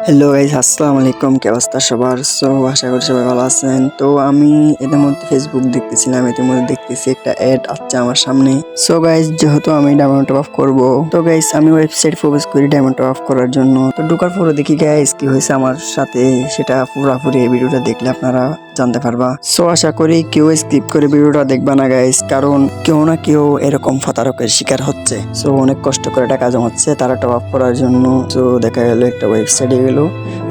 Hello guys, আসসালামু আলাইকুম। কি অবস্থা সবার? আশা করি সবাই ভালো আছেন। তো আমি এদের মধ্যে ফেসবুক দেখতেছিলাম, এদের মধ্যে দেখতেছি একটা অ্যাড আসছে আমার সামনে। গাইস, যেহেতু আমি ডায়মন্ড টপ আপ করবো, তো গাইস আমি ওয়েবসাইট প্রবেশ করি ডায়মন্ড টপ আপ করার জন্য। তো ঢোকার পরে দেখি গাইস কি হয়েছে আমার সাথে, সেটা পুরোপুরি এই ভিডিওটা দেখলে আপনারা জানতে পারবা। আশা করি কেউ স্কিপ করে ভিডিওটা দেখবা না গাইস, কারণ কেউ না কেউ এরকম প্রতারকের শিকার হচ্ছে। অনেক কষ্ট করে টাকা জমাচ্ছে তারা টপ আপ করার জন্য। দেখা গেল একটা ওয়েবসাইটে গেল,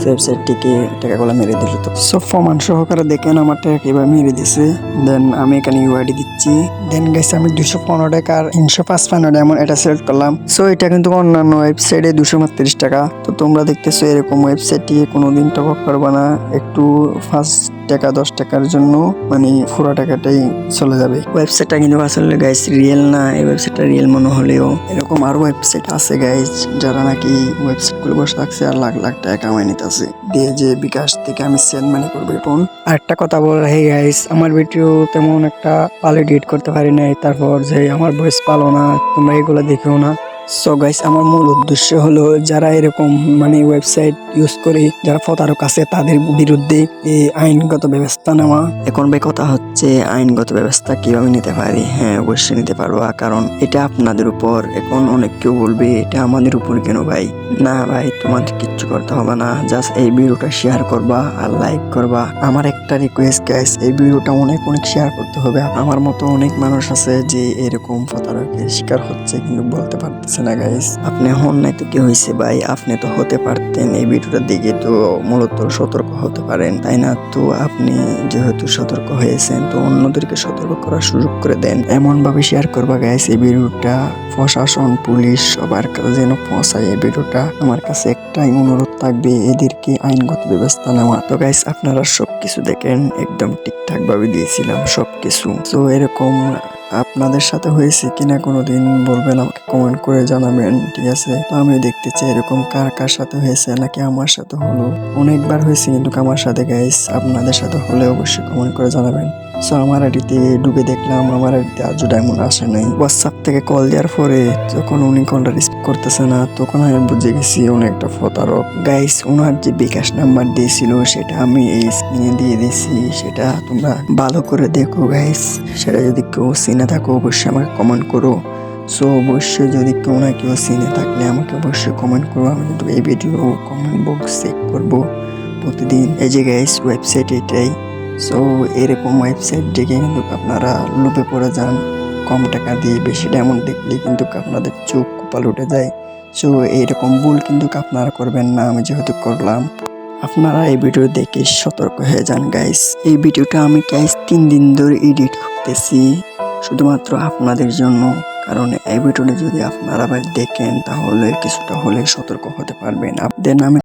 ওয়েবসাইটটিকে টাকাগুলো মেরে দিল। তো প্রমাণ সহকারে দেখেন আমার টাকা কিভাবে মেরে দিছে। দেন আমি এখানে ইউআইডি দিচ্ছি। দেন গাইস আমি 215 টাকার 355 এমন এটা সিলেক্ট করলাম। এটা কিন্তু অন্যান্য ওয়েবসাইটে 232 টাকা। তো তোমরা দেখতেছো এরকম ওয়েবসাইটে কোনোদিন টপ আপ করবা না। একটু ফার্স্ট টাকা 10 টাকার জন্য মানে পুরো টাকাটাই চলে যাবে। ওয়েবসাইটটা কিন্তু আসলে গাইস রিয়েল না। এই ওয়েবসাইটটা রিয়েল মনে হলেও এরকম আরো ওয়েবসাইট আছে গাইস, যারা নাকি ওয়েবসাইট গুলো বসে থাকছে আর লাখ লাখ টাকা কামাই নিতেছে দিয়ে, যে বিকাশ থেকে আমি সেন্ড মানি করবো। এখন আরেকটা কথা বল হে গাইস, আমার ভিডিও তেমন একটা ভালো এডিট করতে পারি নাই, তারপর যে আমার ভয়েস পালো না, তোমরা এগুলো দেখেও না। গাইস আমার মূল উদ্দেশ্য হলো যারা এরকম মানে ওয়েবসাইট ইউজ করে যারা প্রতারক আছে তাদের বিরুদ্ধে এই আইনগত ব্যবস্থা নেওয়া। এখন ভাই কথা হচ্ছে আইনগত ব্যবস্থা কিভাবে নিতে পারি? হ্যাঁ, অবশ্যই নিতে পারবা, কারণ এটা আপনাদের উপর। এখন অনেক কেউ বলবে এটা আমাদের উপর কেন ভাই? না ভাই, তোমাদের কিচ্ছু করতে হবে না, জাস্ট এই ভিডিওটা শেয়ার করবা আর লাইক করবা। আমার একটা রিকোয়েস্ট গাইস, এই ভিডিওটা অনেক শেয়ার করতে হবে। আমার মতো অনেক মানুষ আছে যে এরকম প্রতারকের শিকার হচ্ছে কিন্তু বলতে পারতেছে না গাইস। আপনি হন নাই তো কি হয়েছে ভাই, আপনি তো হতে পারতেন। এই ভিডিওটা দেখে তো মূলত সতর্ক হতে পারেন, তাই না? তো আপনি যেহেতু সতর্ক হয়েছেন, তো অন্যদেরকে সতর্ক করার সুযোগ করে দেন। এমন ভাবে শেয়ার করবা গাইস এই ভিডিওটা, প্রশাসন পুলিশ সবার কাছে যেন পৌঁছায়। এই ভিডিওটা আমার কাছে একটাই অনুরোধ থাকবে, এদেরকে আইনগত ব্যবস্থা নেওয়া। তো গাইস আপনারা সবকিছু দেখেন, একদম ঠিকঠাক ভাবে দিয়েছিলাম সবকিছু। এরকম আপনাদের সাথে হয়েছে কিনা কোনোদিন বলবেন, আমাকে কমেন্ট করে জানাবেন, ঠিক আছে? তো আমি দেখতে চাই এরকম কার কার সাথে হয়েছে, নাকি আমার সাথে হলো। অনেকবার হয়েছে কিন্তু আমার সাথে গাইস, আপনাদের সাথে হলে অবশ্যই কমেন্ট করে জানাবেন। আমার আইডিতে ঢুকে দেখলাম আমার আইডিতে আজও ডায়মন্ড আসে নাই। হোয়াটসঅ্যাপ থেকে কল দেওয়ার পরে যখন উনি কলটা রিসিভ করতেছে না, তখন আমি বুঝে গেছি উনি একটা প্রতারক গাইস। ওনার যে বিকাশ নাম্বার দিয়েছিল সেটা আমি এই স্ক্রিনে দিয়ে দিয়েছি, সেটা তোমরা ভালো করে দেখো গাইস। সেটা যদি কেউ চিনে থাকো অবশ্যই আমাকে কমেন্ট করো। অবশ্যই যদি কেউ না কেউ চিনে থাকলে আমাকে অবশ্যই কমেন্ট করো। আমি কিন্তু এই ভিডিও কমেন্ট বক্স চেক করবো প্রতিদিন। এই যে গাইস ওয়েবসাইট এটাই। এরকম ওয়েবসাইট দেখে কিন্তু আপনারা লোভে পড়ে যান। কম টাকা দিয়ে বেশি ডায়মন্ড দেখলে কিন্তু আপনাদের চোখ কপাল উঠে যায়। এইরকম ভুল কিন্তু আপনারা করবেন না, আমি যেহেতু করলাম। আপনারা এই ভিডিও দেখে সতর্ক হয়ে যান গাইস। এই ভিডিওটা আমি গাইস 3 দিন ধরে এডিট করতেছি শুধুমাত্র আপনাদের জন্য, কারণ এই ভিডিওটা যদি আপনারা দেখেন তাহলে কিছুটা হলে সতর্ক হতে পারবেন। দেন আমি